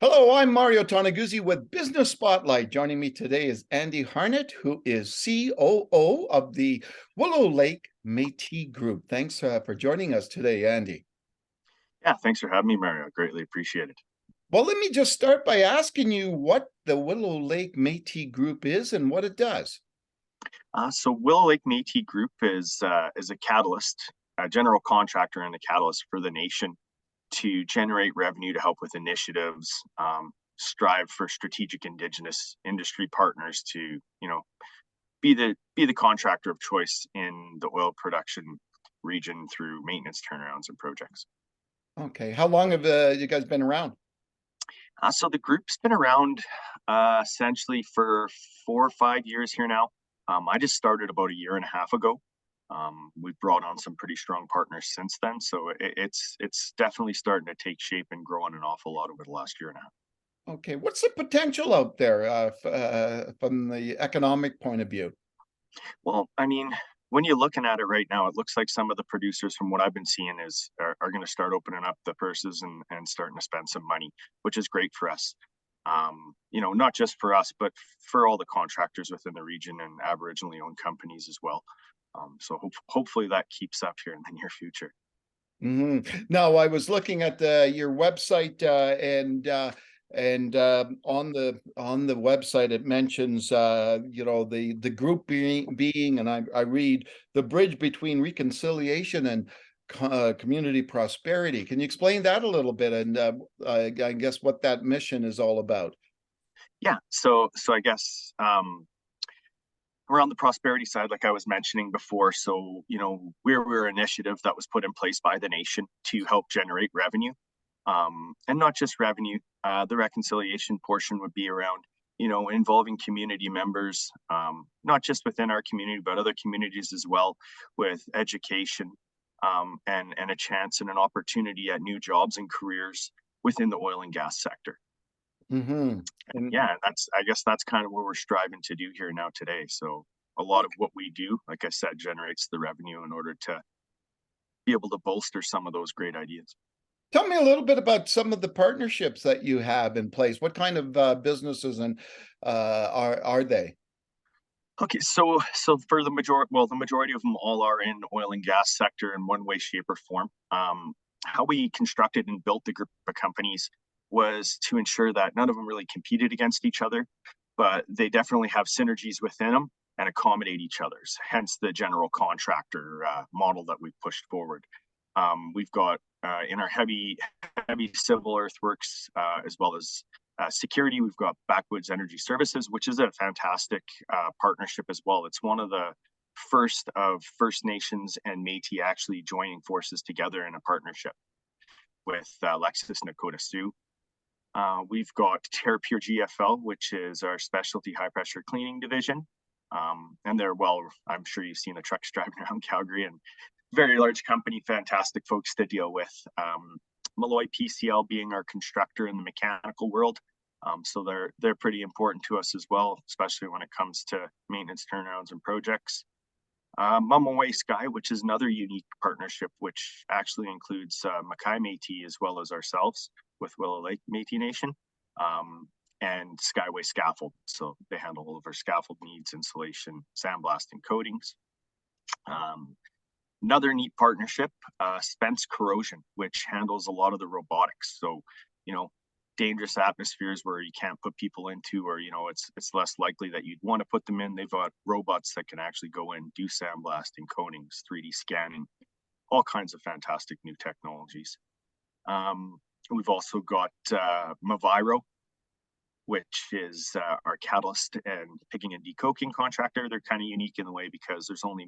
Hello, I'm Mario Toneguzzi with Business Spotlight. Joining me today is Andy Harnett, who is COO of the Willow Lake Métis Group. Thanks for joining us today, Andy. Yeah, thanks for having me, Mario. Greatly appreciate it. Well, let me just start by asking you what the Willow Lake Métis Group is and what it does. So Willow Lake Métis Group is a catalyst, a general contractor and a catalyst for the nation to generate revenue to help with initiatives, strive for strategic Indigenous industry partners to, be the contractor of choice in the oil production region through maintenance turnarounds and projects. Okay, how long have you guys been around? So the group's been around essentially for 4 or 5 years here now. I just started about a year and a half ago. We've brought on some pretty strong partners since then, so it's definitely starting to take shape and growing an awful lot over the last year and a half. Okay, what's the potential out there from the economic point of view? Well, I mean, when you're looking at it right now, it looks like some of the producers, from what I've been seeing, are going to start opening up the purses and starting to spend some money, which is great for us. Not just for us, but for all the contractors within the region and Aboriginally owned companies as well. So hopefully that keeps up here in the near future. Now, I was looking at your website, and on the website it mentions the group being, and I read the bridge between reconciliation and community prosperity. Can you explain that a little bit, and I guess what that mission is all about? Yeah. So I guess we're on the prosperity side, like I was mentioning before. So, we're an initiative that was put in place by the nation to help generate revenue. And not just revenue, the reconciliation portion would be around, involving community members, not just within our community, but other communities as well, with education, and a chance and an opportunity at new jobs and careers within the oil and gas sector. Mm-hmm. And yeah, I guess that's kind of what we're striving to do here now today. So a lot of what we do, like I said, generates the revenue in order to be able to bolster some of those great ideas. Tell me a little bit about some of the partnerships that you have in place. What kind of businesses and are they? Okay, so for the majority of them all are in oil and gas sector in one way, shape, or form. How we constructed and built the group of companies was to ensure that none of them really competed against each other, but they definitely have synergies within them and accommodate each other's. Hence the general contractor model that we've pushed forward. We've got in our heavy civil earthworks, as well as security, we've got Backwoods Energy Services, which is a fantastic partnership as well. It's one of the first of First Nations and Métis actually joining forces together in a partnership with Lexus Nakota Sioux. We've got TerraPure GFL, which is our specialty high pressure cleaning division. And I'm sure you've seen the trucks driving around Calgary, and very large company, fantastic folks to deal with. Malloy PCL being our constructor in the mechanical world. So they're pretty important to us as well, especially when it comes to maintenance turnarounds and projects. Mumaway Sky, which is another unique partnership, which actually includes Mackay Métis as well as ourselves with Willow Lake Métis Nation, and Skyway Scaffold. So they handle all of our scaffold needs, insulation, sandblasting, coatings. Another neat partnership, Spence Corrosion, which handles a lot of the robotics. So, dangerous atmospheres where you can't put people into, or, it's less likely that you'd want to put them in. They've got robots that can actually go in, do sandblasting, coatings, 3D scanning, all kinds of fantastic new technologies. We've also got Maviro, which is our catalyst and picking and decoking contractor. They're kind of unique in the way because there's only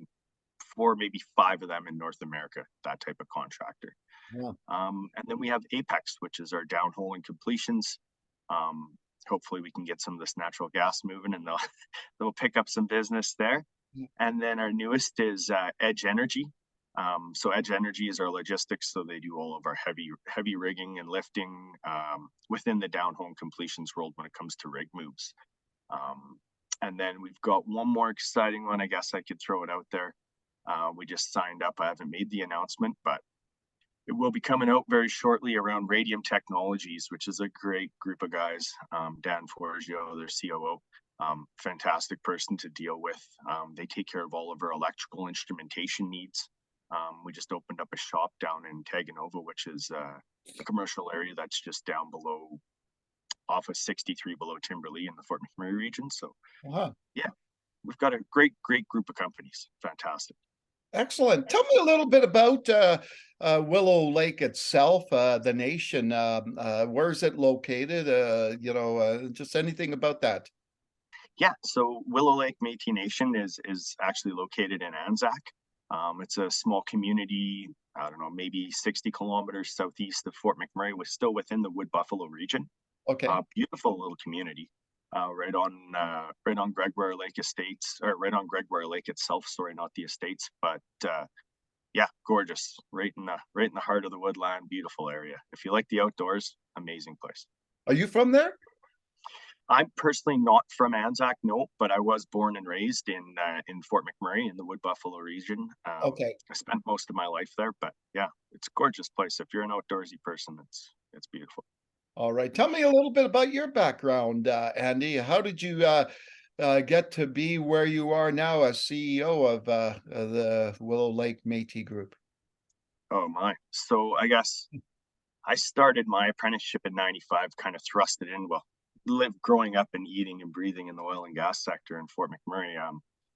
4, maybe 5 of them in North America, that type of contractor. Yeah. And then we have Apex, which is our downhole and completions. Hopefully we can get some of this natural gas moving, and they'll pick up some business there. And then our newest is Edge Energy. So Edge Energy is our logistics. So they do all of our heavy rigging and lifting within the downhole and completions world when it comes to rig moves. And then we've got one more exciting one. I guess I could throw it out there. We just signed up. I haven't made the announcement, but it will be coming out very shortly around Radium Technologies, which is a great group of guys. Dan Forgio, their COO, fantastic person to deal with. They take care of all of our electrical instrumentation needs. We just opened up a shop down in Taganova, which is a commercial area that's just down below, off of 63 below Timberlea in the Fort McMurray region. So, yeah, we've got a great group of companies. Fantastic. Excellent. Tell me a little bit about Willow Lake itself, the nation. Where is it located? Just anything about that. Yeah, so Willow Lake Métis Nation is actually located in Anzac. It's a small community, I don't know, maybe 60 kilometers southeast of Fort McMurray, was still within the Wood Buffalo region. Okay. Beautiful little community, right on Gregoire Lake Estates, or right on Gregoire Lake itself. Sorry, not the estates, but yeah, gorgeous, right in the heart of the woodland. Beautiful area. If you like the outdoors, amazing place. Are you from there? I'm personally not from Anzac, no, but I was born and raised in Fort McMurray in the Wood Buffalo region. Okay. I spent most of my life there, but yeah, it's a gorgeous place. If you're an outdoorsy person, it's beautiful. All right. Tell me a little bit about your background, Andy. How did you get to be where you are now as CEO of the Willow Lake Métis Group? Oh my. So I guess I started my apprenticeship in 95, kind of thrust it in. Well, growing up and eating and breathing in the oil and gas sector in Fort McMurray.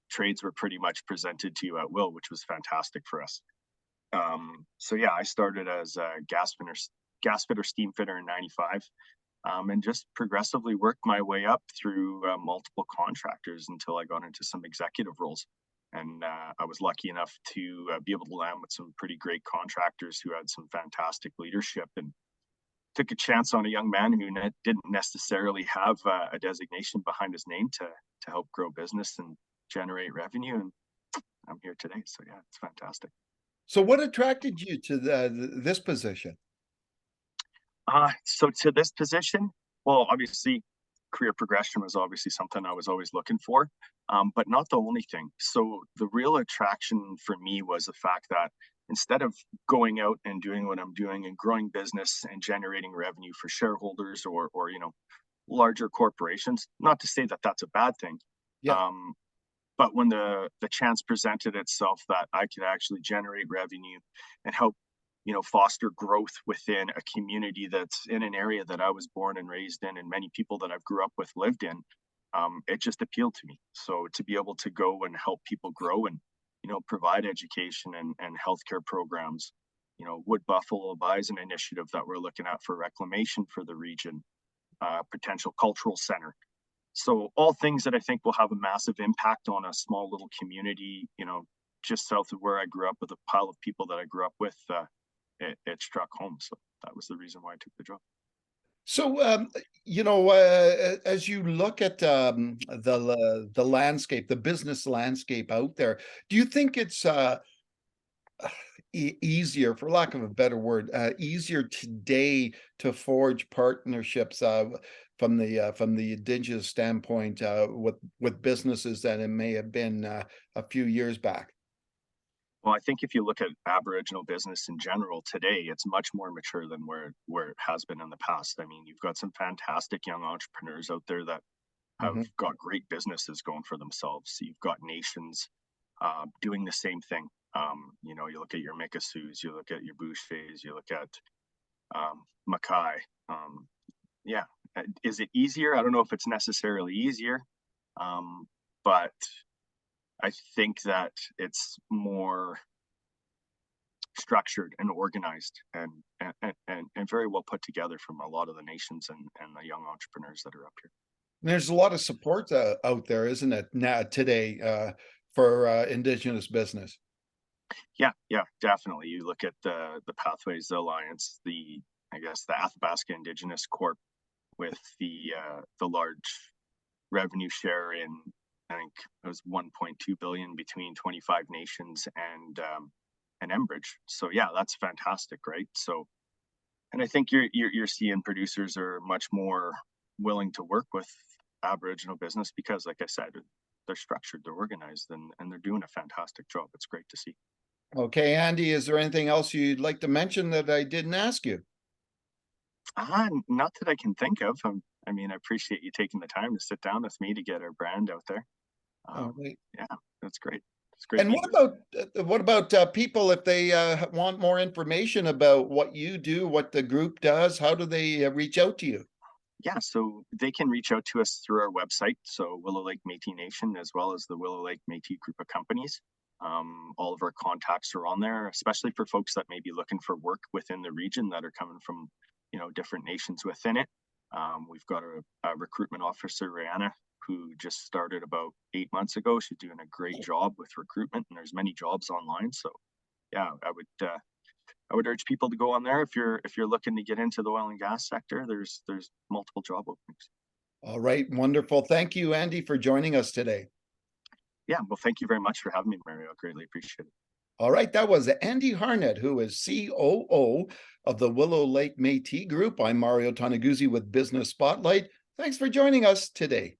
Trades were pretty much presented to you at will, which was fantastic for us. So yeah, I started as a gas fitter, steam fitter in 95, and just progressively worked my way up through multiple contractors until I got into some executive roles. And I was lucky enough to be able to land with some pretty great contractors who had some fantastic leadership, and took a chance on a young man who didn't necessarily have a designation behind his name to help grow business and generate revenue. And I'm here today. So yeah, it's fantastic. So what attracted you to this position? So to this position, well, obviously career progression was obviously something I was always looking for, but not the only thing. So the real attraction for me was the fact that instead of going out and doing what I'm doing and growing business and generating revenue for shareholders or larger corporations, not to say that that's a bad thing. Yeah. But when the chance presented itself that I could actually generate revenue and help foster growth within a community that's in an area that I was born and raised in, and many people that I've grew up with lived in, it just appealed to me. So to be able to go and help people grow and provide education and healthcare programs, Wood Buffalo buys an initiative that we're looking at for reclamation for the region, potential cultural center. So all things that I think will have a massive impact on a small little community, just south of where I grew up, with a pile of people that I grew up with. It struck home. So that was the reason why I took the job. So, as you look at the landscape, the business landscape out there, do you think it's easier, for lack of a better word, easier today to forge partnerships from the Indigenous standpoint with businesses than it may have been a few years back? Well, I think if you look at Aboriginal business in general today, it's much more mature than where it has been in the past. I mean, you've got some fantastic young entrepreneurs out there that have got great businesses going for themselves. You've got nations doing the same thing. You look at your Mikisews, you look at your Bouchers, you look at Mackay. Yeah, is it easier? I don't know if it's necessarily easier, but I think that it's more structured and organized and very well put together from a lot of the nations and the young entrepreneurs that are up here. There's a lot of support out there, isn't it, now today for Indigenous business? Yeah, definitely. You look at the Pathways Alliance, I guess the Athabasca Indigenous Corp, with the large revenue share in, I think it was 1.2 billion between 25 nations and Enbridge. So yeah, that's fantastic, right? So, and I think you're seeing producers are much more willing to work with Aboriginal business because, like I said, they're structured, they're organized, and they're doing a fantastic job. It's great to see. Okay, Andy, is there anything else you'd like to mention that I didn't ask you? Not that I can think of. I mean, I appreciate you taking the time to sit down with me to get our brand out there. All right. Yeah, that's great. It's great And meeting. what about people if they want more information about what you do, what the group does? How do they reach out to you? Yeah, so they can reach out to us through our website, so Willow Lake Métis Nation, as well as the Willow Lake Métis Group of companies. All of our contacts are on there, especially for folks that may be looking for work within the region that are coming from, different nations within it. We've got a recruitment officer, Rihanna, who just started about 8 months ago. She's doing a great job with recruitment, and there's many jobs online. So, yeah, I would urge people to go on there if you're looking to get into the oil and gas sector. There's multiple job openings. All right, wonderful. Thank you, Andy, for joining us today. Yeah, well, thank you very much for having me, Mario. I greatly appreciate it. All right, that was Andy Harnett, who is COO of the Willow Lake Métis Group. I'm Mario Toneguzzi with Business Spotlight. Thanks for joining us today.